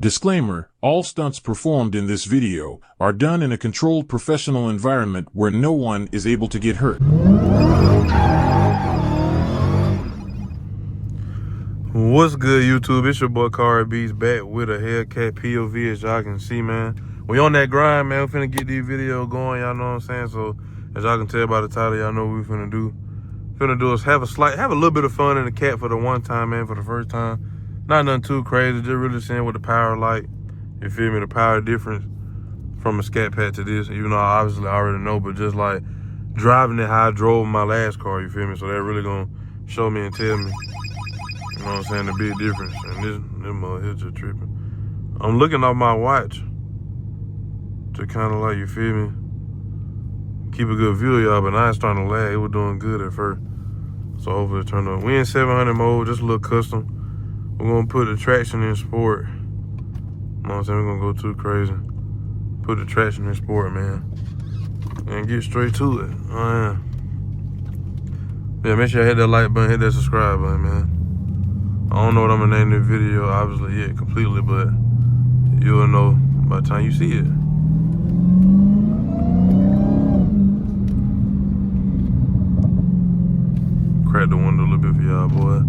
Disclaimer, all stunts performed in this video are done in a controlled professional environment where no one is able to get hurt. What's good, YouTube? It's your boy Car Beats back with a Hellcat Pov, as y'all can see, man. We on that grind, man. We finna get these videos going, y'all know what I'm saying? So, as y'all can tell by the title, y'all know what we finna do. Finna do is have a little bit of fun in the cat for the one time, man, for the first time. Not nothing too crazy, just really seeing what the power like. You feel me? The power difference from a scat pack to this, even though I obviously already know, but just like driving it how I drove my last car, you feel me? So that really gonna show me and tell me, you know what I'm saying, the big difference. And this mother here just tripping. I'm looking off my watch to kind of like, you feel me, keep a good view of y'all, but now it's starting to lag. It was doing good at first. So hopefully it turned up. We in 700 mode, just a little custom. We're gonna put the traction in sport. You know what I'm saying? We're gonna go too crazy. Put the traction in sport, man. And get straight to it. Oh, yeah, make sure you hit that like button, hit that subscribe button, man. I don't know what I'm gonna name this video, obviously, yet completely, but you'll know by the time you see it. Crack the window a little bit for y'all, boy.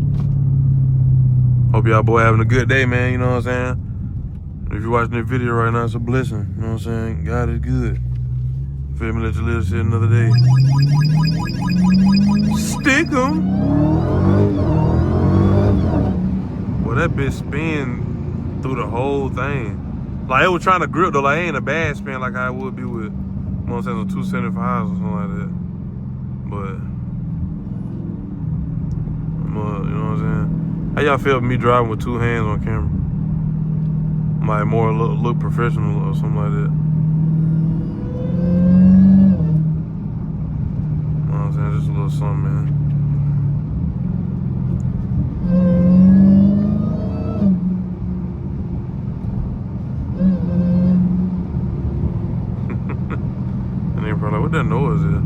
Hope y'all boy having a good day, man, you know what I'm saying? If you're watching this video right now, it's a blessing, you know what I'm saying? God is good. Feel me, let you live to see another day. Stick 'em. Well, that bitch spin through the whole thing. Like, it was trying to grip, though. Like, it ain't a bad spin like I would be with, you know what I'm saying, some 275s or something like that. But, you know what I'm saying? How y'all feel with me driving with two hands on camera? Like more look professional or something like that. You know what I'm saying? Just a little something, man. And they probably like, what that noise is?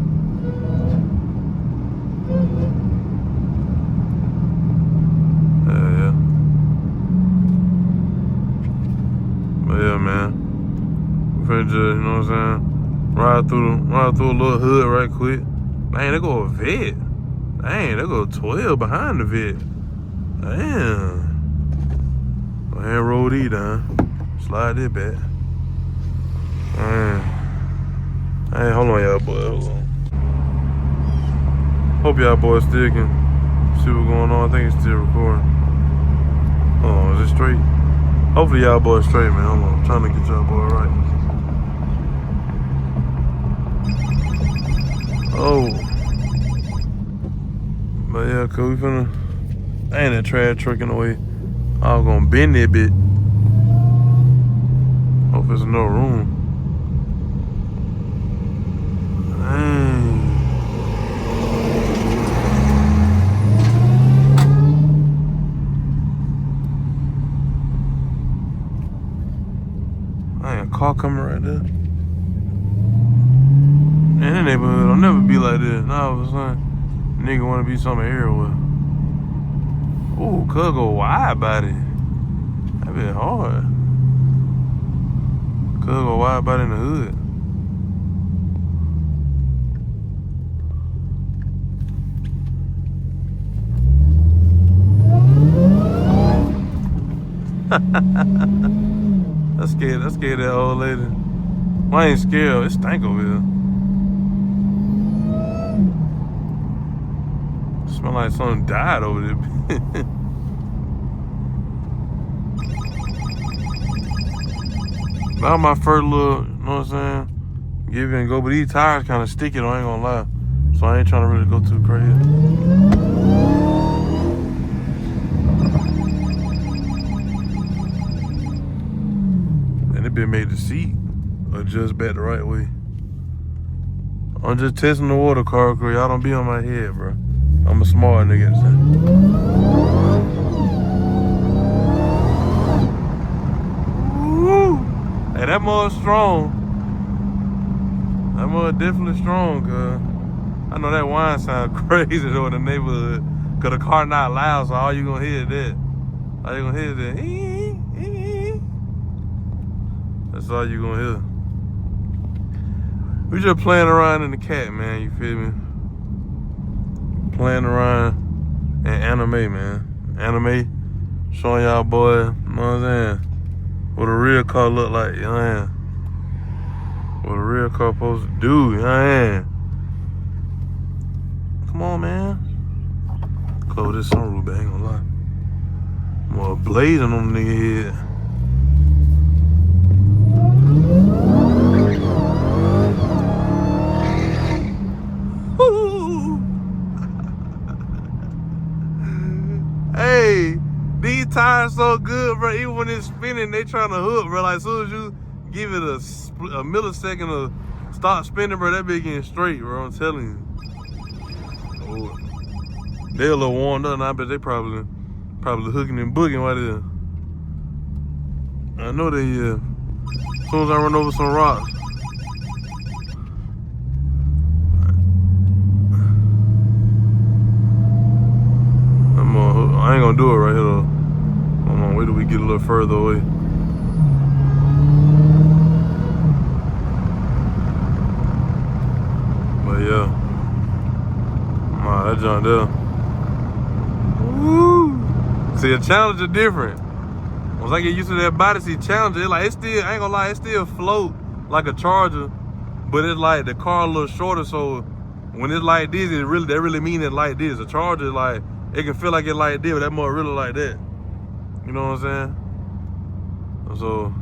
Yeah, man. We finna just, you know what I'm saying, ride through a little hood right quick. Dang, there go a vet. Dang, there go 12 behind the vet. Damn. Go ahead and roll these down. Slide it back. Dang. Hey, hold on, y'all boys. Hold on. Hope y'all boys still can see what's going on. I think it's still recording. Hold on, is it straight? Hopefully y'all boys straight, man. Hold on, I'm trying to get y'all boys right. Oh. But yeah, cool, we finna, ain't that trash truck in the way. I was gonna bend that bit. Hope there's no room. Dang. Car coming right there. In the neighborhood, I'll never be like this. Nah, I was saying, nigga wanna be something here with. Ooh, could go wide body. That be hard. Could go wide body in the hood. I scared that old lady. Well, I ain't scared, it stank over here. Smell like something died over there. That was my first little, you know what I'm saying, give it and go, but these tires kind of sticky though, I ain't gonna lie. So I ain't trying to really go too crazy. Been made the seat adjust back the right way. I'm just testing the water, car crew. Y'all don't be on my head, bro. I'm a smart nigga. Woo! Hey, that mud strong. That mud definitely strong, cuz. I know that whine sound crazy though in the neighborhood, cause the car not loud, so all you gonna hear is that. All you gonna hear is that. That's all you gonna hear. We just playing around in the cat, man, you feel me? Playing around in anime, man. Anime, showing y'all boy, you know what I'm saying? What a real car look like, you know what I'm saying? What a real car supposed to do, you know what I'm saying? Come on, man. Close this sunroof, but I ain't gonna lie. More blazing on the nigga head. Hey, these tires so good, bro. Even when it's spinning, they trying to hook, bro. Like, as soon as you give it a millisecond of stop spinning, bro, that bitch getting straight, bro. I'm telling you. Oh, they a little warmed up, and I bet they probably hooking and booging right there. I know they, as soon as I run over some rocks. I ain't gonna do it right here though. Hold on, wait till we get a little further away. But yeah. Nah, that junk there. Woo! See, a Challenger different. Once I get used to that body, see, Challenger, it still, I ain't gonna lie, it still float like a Charger, but it's like the car a little shorter, so when it's like this, that really mean it like this. A Charger, like, it can feel like it like this, but that more really like that. You know what I'm saying? So,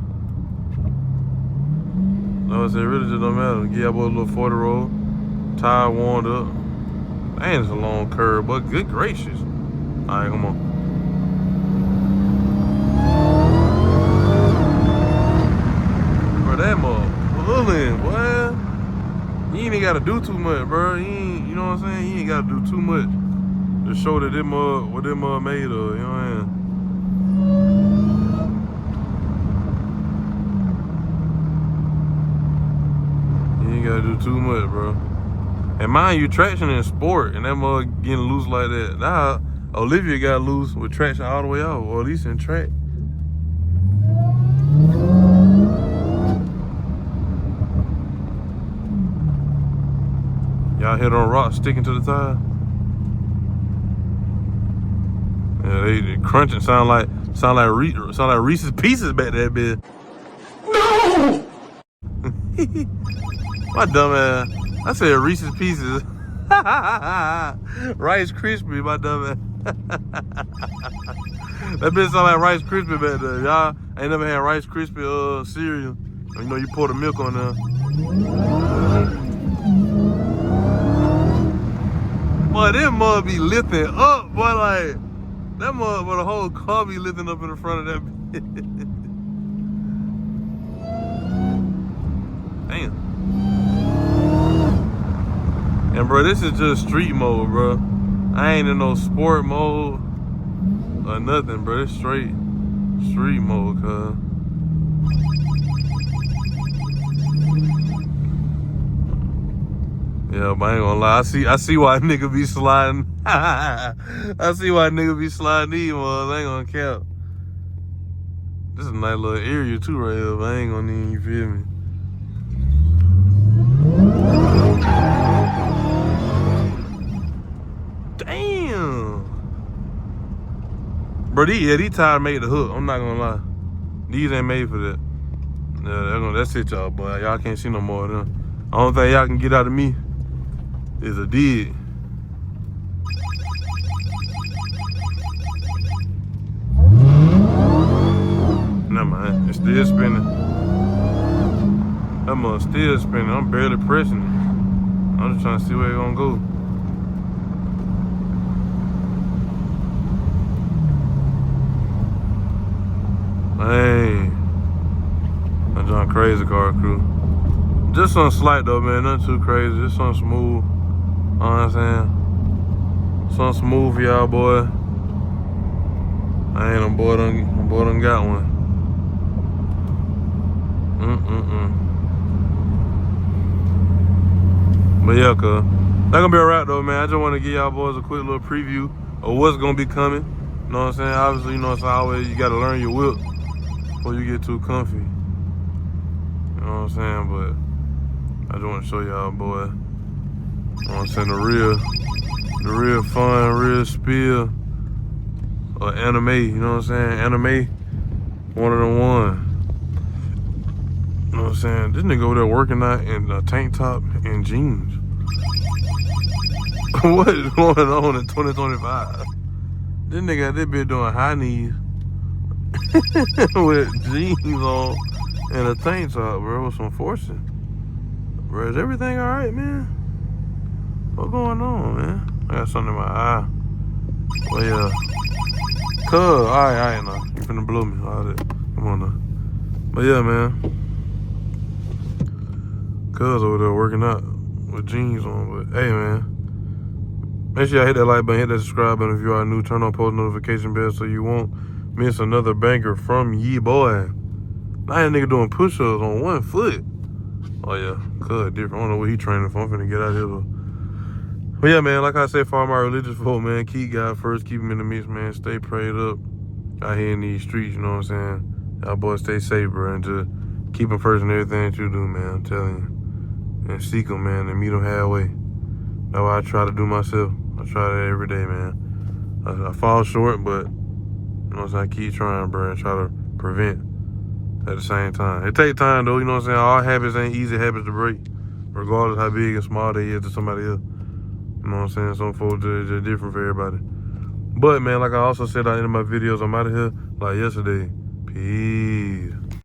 no, I said, it really just don't matter. Give y'all boy a little 40 roll, tire warmed up. Man, it's a long curve, but good gracious. All right, come on. Bro, that mother pulling, boy. You ain't even gotta do too much, bro. You know what I'm saying? You ain't gotta do too much to show that this mud, what this mud made of, you know what I'm saying? You ain't gotta do too much, bro. And mind you, traction in sport, and that mud getting loose like that. Now, Olivia got loose with traction all the way out, or at least in track. Y'all hit on rocks sticking to the tire? Yeah, they crunching, sound like Reese's Pieces back there, bitch. No! My dumb ass. I said Reese's Pieces. Rice Krispie, my dumb ass. That bitch sound like Rice Krispie back there. Y'all ain't never had Rice Krispie cereal. You know, you pour the milk on there. Boy, that mud be lifting up, boy, like, that mud, but the whole car be lifting up in the front of that bitch. Damn. And bro, this is just street mode, bro. I ain't in no sport mode or nothing, bro. It's straight street mode, cuz. Yeah, but I ain't gonna lie. I see why nigga be sliding. I see why nigga be sliding these ones. I ain't gonna cap. This is a nice little area too right here, but I ain't gonna need, you feel me? Damn. Bro, these tires made the hook. I'm not gonna lie. These ain't made for that. Yeah, that's it, y'all, boy. Y'all can't see no more of them. Only thing y'all can get out of me is a dig. Never mind, it's still spinning. That mother's still spinning. I'm barely pressing it. I'm just trying to see where it's gonna go. Hey, I'm doing crazy, car crew. Just something slight though, man. Nothing too crazy. Just something smooth. You know what I'm saying? Something smooth for y'all, boy. I ain't on board. On board, done got one. But yeah, cuz. That gonna be a wrap though, man. I just want to give y'all boys a quick little preview of what's gonna be coming. You know what I'm saying? Obviously, you know, it's always, you gotta learn your whip before you get too comfy. know what I'm saying? But I just want to show y'all, boy. You know what I'm saying? The real fun, real spill of anime, you know what I'm saying? Anime, one of them one. You know what I'm saying? This nigga over there working out in a tank top and jeans. What is going on in 2025? This nigga out there been doing high knees with jeans on and a tank top, bro, with some forcing. Bro, is everything alright, man? What's going on, man? I got something in my eye. Well, yeah. Cuz, alright, now. You finna blow me. All that. Come on now. But yeah, man. Cuz over there working out with jeans on. But hey, man. Make sure y'all hit that like button, hit that subscribe button if you are new. Turn on post notification bell so you won't miss another banker from ye boy. Now that nigga doing push-ups on one foot. Oh yeah, cuz different. I don't know what he training for. I'm finna get out of here though. But yeah, man, like I said, for all my religious folk, man, keep God first, keep him in the midst, man. Stay prayed up out here in these streets, you know what I'm saying? Y'all boys stay safe, bro, and just keep him first in everything that you do, man. I'm telling you. And seek him, man, and meet him halfway. That's what I try to do myself. I try that every day, man. I fall short, but, you know what I'm saying? I keep trying, bro, and try to prevent at the same time. It takes time, though, you know what I'm saying? All habits ain't easy habits to break, regardless how big and small they is to somebody else. You know what I'm saying? Some folks are different for everybody. But, man, like I also said at the end of my videos, I'm out of here like yesterday. Peace.